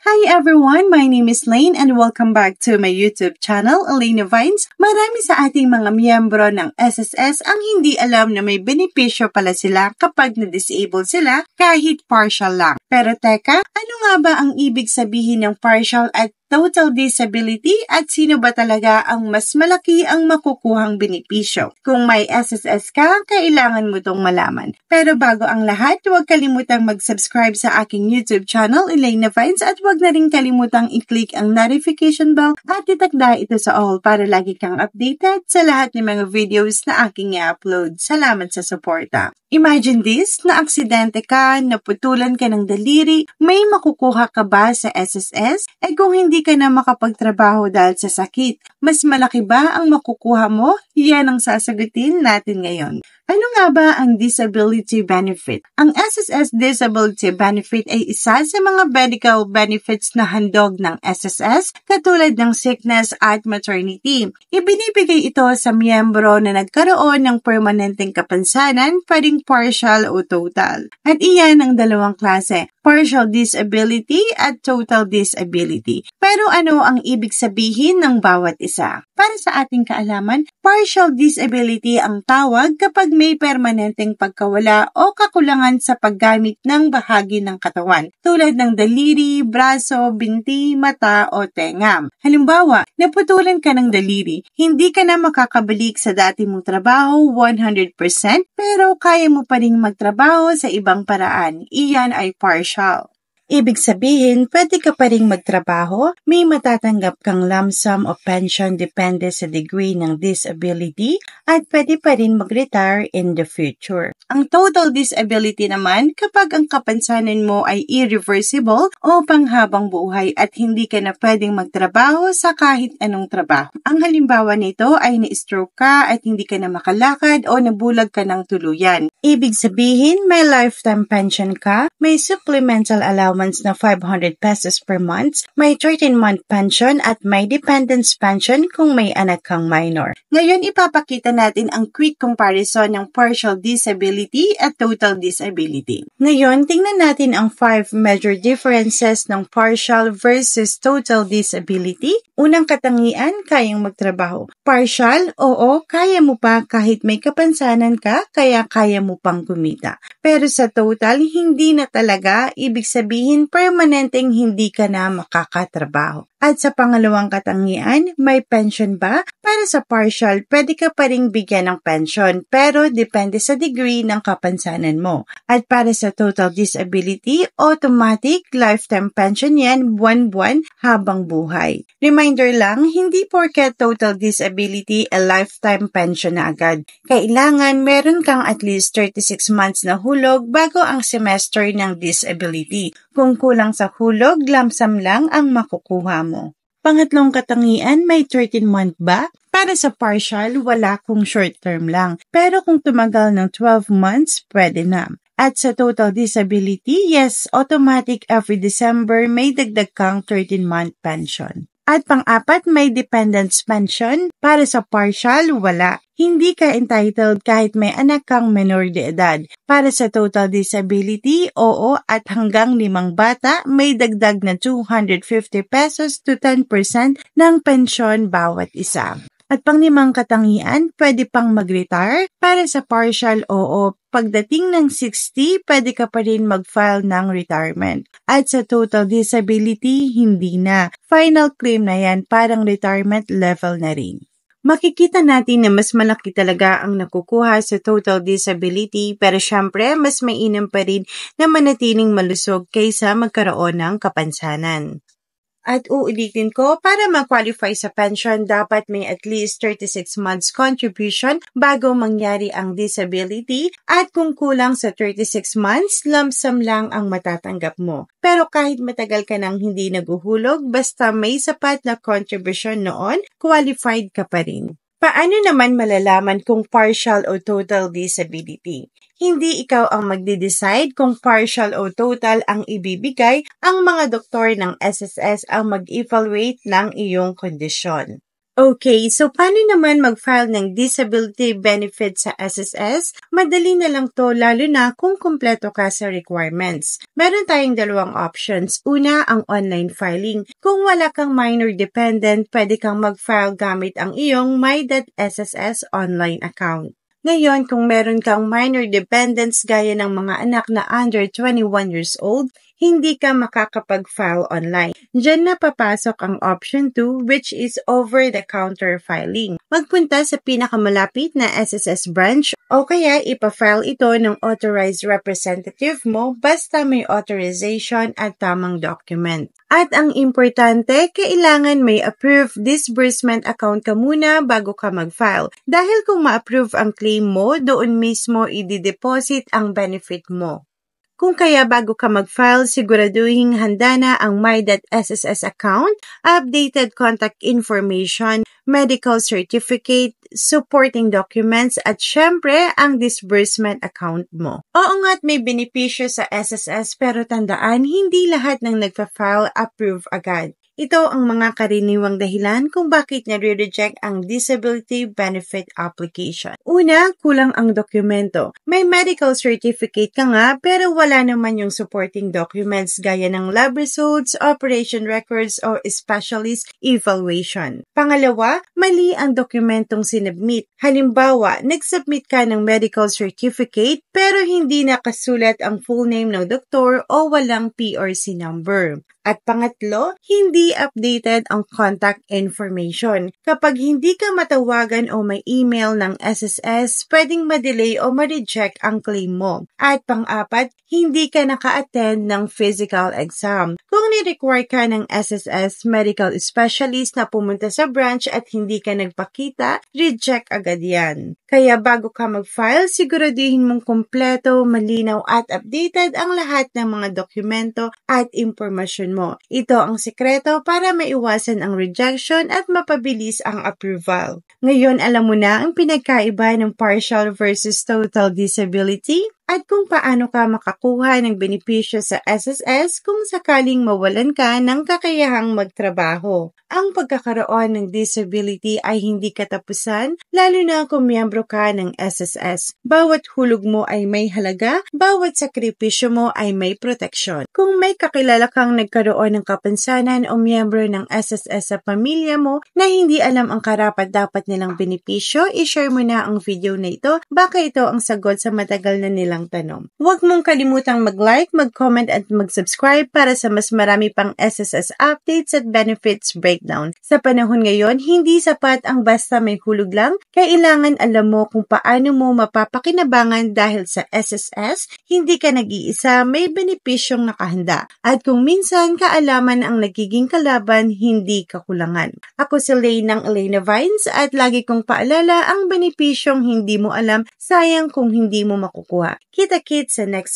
Hi everyone, my name is Lane and welcome back to my YouTube channel, Elena Vines. Marami sa ating mga miyembro ng SSS ang hindi alam na may benepisyo pala sila kapag na-disable sila kahit partial lang. Pero teka, ano nga ba ang ibig sabihin ng partial at total disability at sino ba talaga ang mas malaki ang makukuhang benepisyo? Kung may SSS ka, kailangan mo itong malaman. Pero bago ang lahat, huwag kalimutang mag-subscribe sa aking YouTube channel, Elena Vines, at huwag na rin kalimutang i-click ang notification bell at itakda ito sa all para lagi kang updated sa lahat ng mga videos na aking i-upload. Salamat sa suporta. Imagine this, na aksidente ka, naputulan ka ng daliri, may makukuha ka ba sa SSS? Kung hindi ka na makapagtrabaho dahil sa sakit, mas malaki ba ang makukuha mo? Yan ang sasagutin natin ngayon. Ano nga ba ang disability benefit? Ang SSS disability benefit ay isa sa mga medical benefits na handog ng SSS katulad ng sickness at maternity. Ibinibigay ito sa miyembro na nagkaroon ng permanenteng kapansanan, pwedeng partial o total. At iyan ang dalawang klase, partial disability at total disability. Pero ano ang ibig sabihin ng bawat isa? Para sa ating kaalaman, partial disability ang tawag kapag may permanenteng pagkawala o kakulangan sa paggamit ng bahagi ng katawan, tulad ng daliri, braso, binti, mata o tenga. Halimbawa, naputulan ka ng daliri, hindi ka na makakabalik sa dati mong trabaho 100%, pero kaya mo pa rin magtrabaho sa ibang paraan. Iyan ay partial. Ibig sabihin, pwede ka pa rin magtrabaho, may matatanggap kang lump sum o pension depende sa degree ng disability, at pwede pa rin mag-retire in the future. Ang total disability naman, kapag ang kapansanan mo ay irreversible o panghabang buhay at hindi ka na pwedeng magtrabaho sa kahit anong trabaho. Ang halimbawa nito ay na-stroke ka at hindi ka na makalakad o nabulag ka ng tuluyan. Ibig sabihin, may lifetime pension ka, may supplemental allowance na 500 pesos per month, may 13-month pension at may dependence pension kung may anak kang minor. Ngayon, ipapakita natin ang quick comparison ng partial disability at total disability. Ngayon, tingnan natin ang 5 major differences ng partial versus total disability. Unang katangian, kayang magtrabaho. Partial, oo, kaya mo pa kahit may kapansanan ka, kaya kaya mo pang kumita. Pero sa total, hindi na talaga, ibig sabihin permanenteng hindi ka na makakatrabaho. At sa pangalawang katangian, may pension ba? Para sa partial, pwede ka pa ring bigyan ng pension, pero depende sa degree ng kapansanan mo. At para sa total disability, automatic lifetime pension yan, buwan-buwan habang buhay. Reminder lang, hindi porket total disability a lifetime pension na agad. Kailangan meron kang at least 36 months na hulog bago ang semester ng disability. Kung kulang sa hulog, lump sum lang ang makukuha mo. Pangatlong katangian, may 13-month ba? Para sa partial, wala kung short term lang. Pero kung tumagal ng 12 months, pwede na. At sa total disability, yes, automatic every December may dagdag kang 13-month pension. At pang-apat, may dependence pension. Para sa partial, wala. Hindi ka entitled kahit may anak kang menor de edad. Para sa total disability, oo, at hanggang 5 bata, may dagdag na 250 pesos to 10% ng pensyon bawat isa. At pang-5 katangian, pwede pang mag-retire. Para sa partial, oo, pagdating ng 60, pwede ka pa rin mag-file ng retirement. At sa total disability, hindi na. Final claim na yan, parang retirement level na rin. Makikita natin na mas malaki talaga ang nakukuha sa total disability, pero syempre mas mainam pa rin na manatiling malusog kaysa magkaroon ng kapansanan. At uulitin ko, para mag-qualify sa pension, dapat may at least 36 months contribution bago mangyari ang disability, at kung kulang sa 36 months, lump sum lang ang matatanggap mo. Pero kahit matagal ka nang hindi naguhulog, basta may sapat na contribution noon, qualified ka pa rin. Paano naman malalaman kung partial o total disability? Hindi ikaw ang magde-decide kung partial o total ang ibibigay, ang mga doktor ng SSS ang mag-evaluate ng iyong kondisyon. Okay, so paano naman mag-file ng disability benefit sa SSS? Madali na lang to lalo na kung kumpleto ka sa requirements. Meron tayong dalawang options. Una, ang online filing. Kung wala kang minor dependent, pwede kang mag-file gamit ang iyong My.SSS online account. Ngayon, kung meron kang minor dependents gaya ng mga anak na under 21 years old, hindi ka makakapag-file online. Diyan na papasok ang option 2, which is over-the-counter filing. Magpunta sa pinakamalapit na SSS branch o kaya ipa-file ito ng authorized representative mo basta may authorization at tamang document. At ang importante, kailangan may approved disbursement account ka muna bago ka mag-file. Dahil kung ma-approve ang claim mo, doon mismo i-deposit ang benefit mo. Kung kaya bago ka mag-file, siguraduhin handa na ang My.SSS account, updated contact information, medical certificate, supporting documents, at syempre, ang disbursement account mo. Oo nga't may benepisyo sa SSS pero tandaan, hindi lahat ng nagpa-file approve agad. Ito ang mga karaniwang dahilan kung bakit nare-reject ang disability benefit application. Una, kulang ang dokumento. May medical certificate ka nga pero wala naman yung supporting documents gaya ng lab results, operation records, o specialist evaluation. Pangalawa, mali ang dokumentong sinubmit. Halimbawa, nag-submit ka ng medical certificate pero hindi nakasulat ang full name ng doktor o walang PRC number. At pangatlo, hindi updated ang contact information. Kapag hindi ka matawagan o may email ng SSS, pwedeng ma-delay o ma-reject ang claim mo. At pang-apat, hindi ka naka-attend ng physical exam. Kung ni-require ka ng SSS medical specialist na pumunta sa branch at hindi ka nagpakita, reject agad yan. Kaya bago ka mag-file, siguraduhin mong kumpleto, malinaw at updated ang lahat ng mga dokumento at impormasyon mo. Ito ang sekreto para maiwasan ang rejection at mapabilis ang approval. Ngayon, alam mo na ang pinagkaiba ng partial versus total disability? At kung paano ka makakuha ng benepisyo sa SSS kung sakaling mawalan ka ng kakayahang magtrabaho. Ang pagkakaroon ng disability ay hindi katapusan, lalo na kung miyembro ka ng SSS. Bawat hulog mo ay may halaga, bawat sakripisyo mo ay may proteksyon. Kung may kakilala kang nagkaroon ng kapansanan o miyembro ng SSS sa pamilya mo na hindi alam ang karapat-dapat nilang benepisyo, i-share mo na ang video na ito, baka ito ang sagot sa matagal na nilang tanong. Huwag mong kalimutang mag-like, mag-comment at mag-subscribe para sa mas marami pang SSS updates at benefits breakdown. Sa panahon ngayon, hindi sapat ang basta may hulog lang. Kailangan alam mo kung paano mo mapapakinabangan dahil sa SSS, hindi ka nag-iisa, may benepisyong nakahanda. At kung minsan kaalaman ang nagiging kalaban, hindi kakulangan. Ako si Lane ng Elena Vines at lagi kong paalala ang benepisyong hindi mo alam, sayang kung hindi mo makukuha. Kita-kits sa next